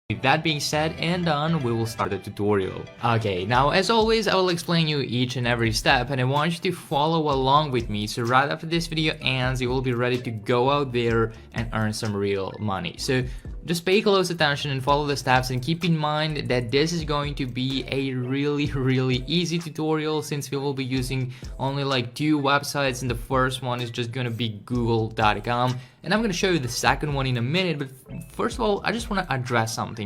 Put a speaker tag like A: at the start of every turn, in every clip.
A: With that being said and done, we will start the tutorial. Okay, now as always, I will explain you each and every step, and I want you to follow along with me, so right after this video ends, you will be ready to go out there and earn some real money. So just pay close attention and follow the steps, and keep in mind that this is going to be a really easy tutorial, since we will be using only like 2 websites, and the first one is just gonna be google.com, and I'm gonna show you the second one in a minute. But first of all, I just want to address something.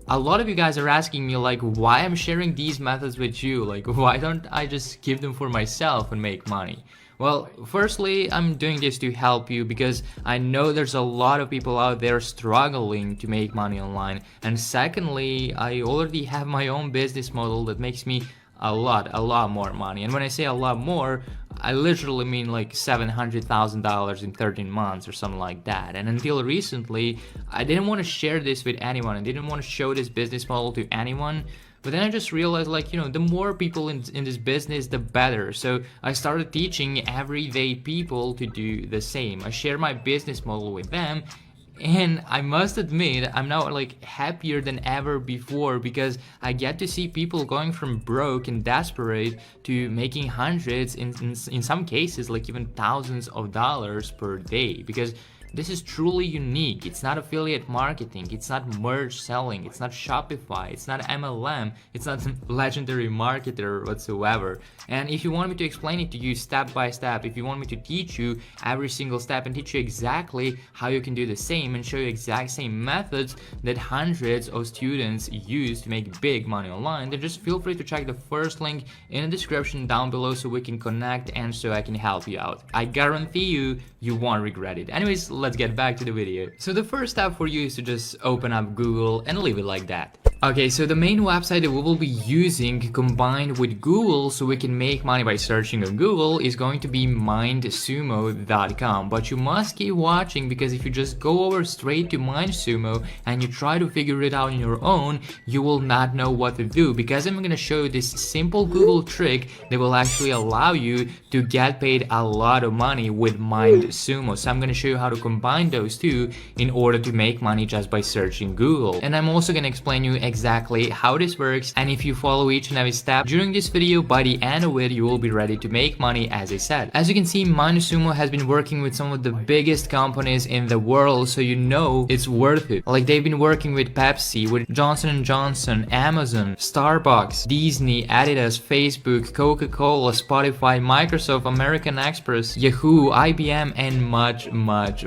A: A lot of you guys are asking me like why I'm sharing these methods with you, like why don't I just keep them for myself and make money? Well, firstly, I'm doing this to help you because I know there's a lot of people out there struggling to make money online. And secondly, I already have my own business model that makes me a lot more money. And when I say a lot more, I literally mean like $700,000 in 13 months or something like that. And until recently, I didn't want to share this with anyone. I didn't want to show this business model to anyone. But then I just realized, like, the more people in this business, the better. So I started teaching everyday people to do the same. I share my business model with them. And I must admit, I'm now like happier than ever before, because I get to see people going from broke and desperate to making hundreds, in some cases like even thousands of dollars per day. Because this is truly unique. It's not affiliate marketing, it's not merge selling, it's not Shopify, it's not MLM, it's not legendary marketer whatsoever. And if you want me to explain it to you step by step, if you want me to teach you every single step and teach you exactly how you can do the same and show you exact same methods that hundreds of students use to make big money online, then just feel free to check the first link in the description down below so we can connect and so I can help you out. I guarantee you won't regret it. Anyways, let's get back to the video. So the first step for you is to just open up Google and leave it like that. Okay, so the main website that we will be using combined with Google so we can make money by searching on Google is going to be mindsumo.com. But you must keep watching, because if you just go over straight to MindSumo and you try to figure it out on your own, you will not know what to do, because I'm going to show you this simple Google trick that will actually allow you to get paid a lot of money with MindSumo. So I'm going to show you how to combine those two in order to make money just by searching Google. And I'm also going to explain you exactly how this works, and if you follow each and every step during this video, by the end of it you will be ready to make money, as I said. As you can see, MindSumo has been working with some of the biggest companies in the world, so you know it's worth it. Like, they've been working with Pepsi, with Johnson & Johnson, Amazon, Starbucks, Disney, Adidas, Facebook, Coca-Cola, Spotify, Microsoft, American Express, Yahoo, IBM, and much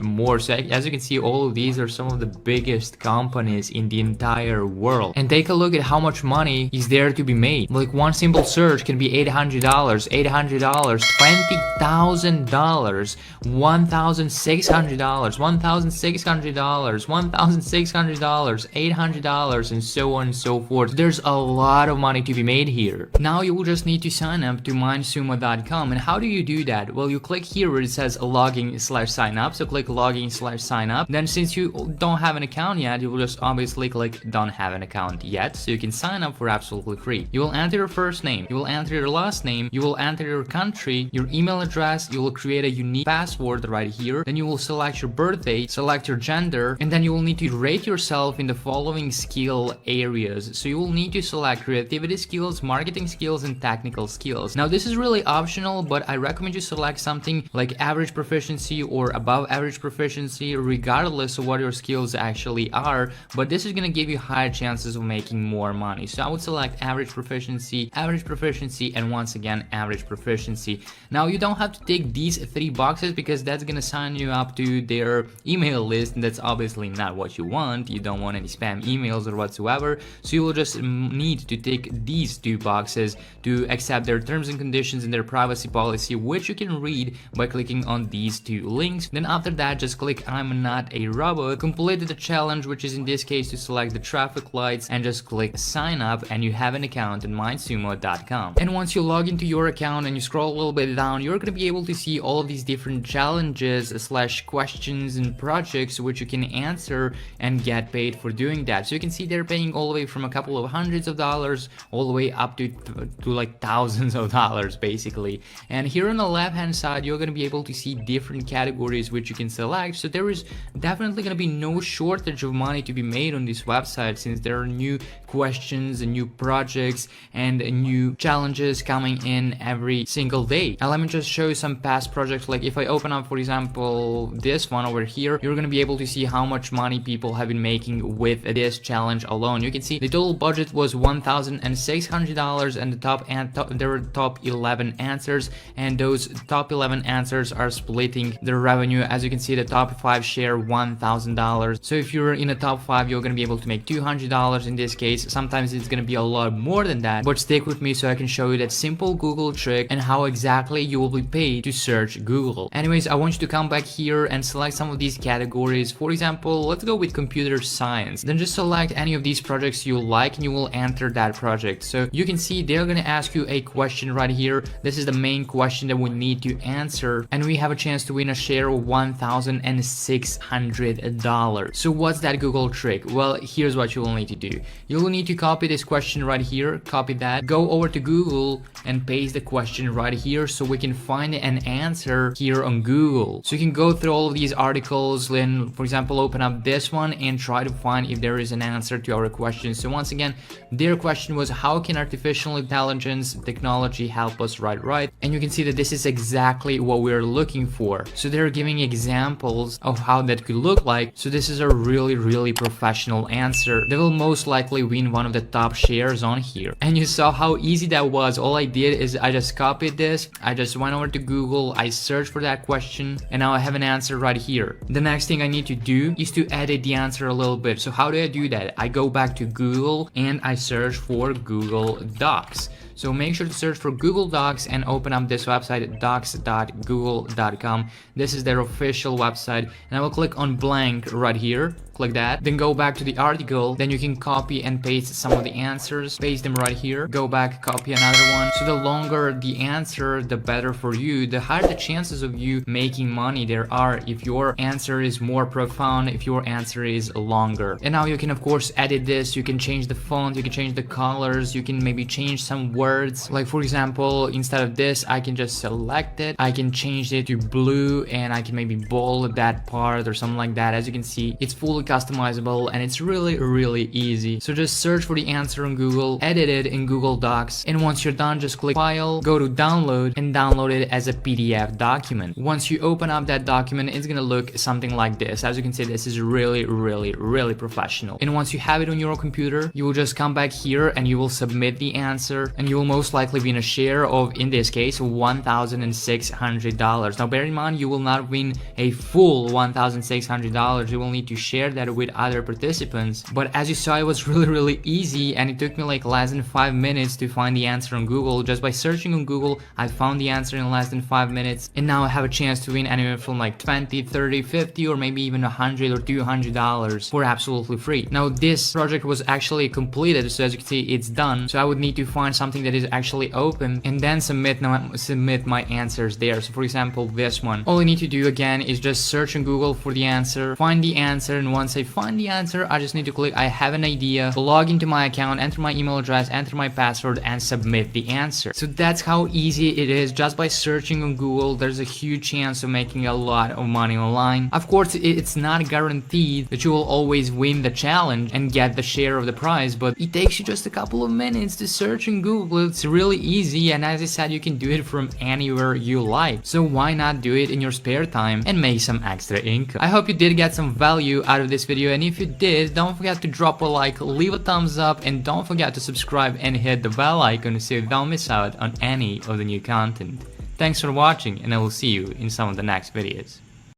A: more. So as you can see, all of these are some of the biggest companies in the entire world. And take a look at how much money is there to be made. Like, one simple search can be $800, $20,000, $1,600, $1,600, $1,600, $800, and so on and so forth. There's a lot of money to be made here. Now you will just need to sign up to mindsumo.com. And how do you do that? Well, you click here where it says login/sign up. So click login/sign up. Then since you don't have an account yet, you will just obviously click don't have an account yet, so you can sign up for absolutely free. You will enter your first name, you will enter your last name, you will enter your country, your email address, you will create a unique password right here, then you will select your birthday, select your gender, and then you will need to rate yourself in the following skill areas. So you will need to select creativity skills, marketing skills, and technical skills. Now this is really optional, but I recommend you select something like average proficiency or above average proficiency, regardless of what your skills actually are, but this is going to give you higher chances of making more money. So I would select average proficiency, and once again average proficiency. Now you don't have to take these 3 boxes, because that's gonna sign you up to their email list, and that's obviously not what you want. You don't want any spam emails or whatsoever, so you will just need to take these 2 boxes to accept their terms and conditions and their privacy policy, which you can read by clicking on these 2 links. Then after that, just click I'm not a robot, complete the challenge, which is in this case to select the traffic light websites and just click sign up, and you have an account on mindsumo.com. And once you log into your account and you scroll a little bit down, you're going to be able to see all of these different challenges / questions and projects which you can answer and get paid for doing that. So you can see they're paying all the way from a couple of hundreds of dollars all the way up to like thousands of dollars basically. And here on the left hand side, you're going to be able to see different categories which you can select. So there is definitely going to be no shortage of money to be made on this website, since there are new questions and new projects and new challenges coming in every single day. Now let me just show you some past projects. Like if I open up, for example, this one over here, you're going to be able to see how much money people have been making with this challenge alone. You can see the total budget was $1,600, and there were top 11 answers, and those top 11 answers are splitting the revenue. As you can see, the top 5 share $1,000. So if you're in the top 5, you're going to be able to make $200 in this case. Sometimes it's going to be a lot more than that, but stick with me so I can show you that simple Google trick and how exactly you will be paid to search Google. Anyways, I want you to come back here and select some of these categories. For example, let's go with computer science. Then just select any of these projects you like and you will enter that project. So you can see they're going to ask you a question right here. This is the main question that we need to answer, and we have a chance to win a share of $1,600. So what's that Google trick? Well, here's what you will need to do. You will need to copy this question right here, copy that, go over to Google and paste the question right here so we can find an answer here on Google. So you can go through all of these articles, then for example open up this one and try to find if there is an answer to our question. So once again, their question was, how can artificial intelligence technology help us write right? And you can see that this is exactly what we're looking for. So they're giving examples of how that could look like. So this is a really professional answer. They will most likely win one of the top shares on here. And you saw how easy that was. All I did is I just copied this, I just went over to Google, I searched for that question, and now I have an answer right here. The next thing I need to do is to edit the answer a little bit. So how do I do that? I go back to Google and I search for Google Docs. So make sure to search for Google Docs and open up this website, docs.google.com. This is their official website, and I will click on blank right here. Click that, then go back to the article, then you can copy and paste some of the answers, paste them right here, go back, copy another one. So the longer the answer, the better for you, the higher the chances of you making money there are if your answer is more profound, if your answer is longer. And now you can of course edit this, you can change the font, you can change the colors, you can maybe change some words. Like for example, instead of this, I can just select it, I can change it to blue, and I can maybe bold that part or something like that. As you can see, it's fully customizable and it's really easy. So just search for the answer on Google, edit it in Google Docs, and once you're done, just click File, go to Download, and download it as a PDF document. Once you open up that document, it's gonna look something like this. As you can see, this is really professional. And once you have it on your computer, you will just come back here and you will submit the answer, and you will most likely win a share of, in this case, $1,600. Now bear in mind, you will not win a full $1,600. You will need to share that with other participants. But as you saw, it was really easy, and it took me like less than 5 minutes to find the answer on Google. Just by searching on Google, I found the answer in less than 5 minutes, and now I have a chance to win anywhere from like 20, 30, 50, or maybe even $100 or $200 for absolutely free. Now this project was actually completed, so as you can see, it's done. So I would need to find something that is actually open and then submit my answers there. So for example, this one, all I need to do again is just search on Google for the answer, find the answer, and once I find the answer, I just need to click I have an idea, log into my account, enter my email address, enter my password, and submit the answer. So that's how easy it is. Just by searching on Google, there's a huge chance of making a lot of money online. Of course, it's not guaranteed that you will always win the challenge and get the share of the prize, but it takes you just a couple of minutes to search in Google. It's really easy, and as I said, you can do it from anywhere you like. So why not do it in your spare time and make some extra income? I hope you did get some value out of this video, and if you did, don't forget to drop a like, leave a thumbs up, and don't forget to subscribe and hit the bell icon so you don't miss out on any of the new content. Thanks for watching, and I will see you in some of the next videos.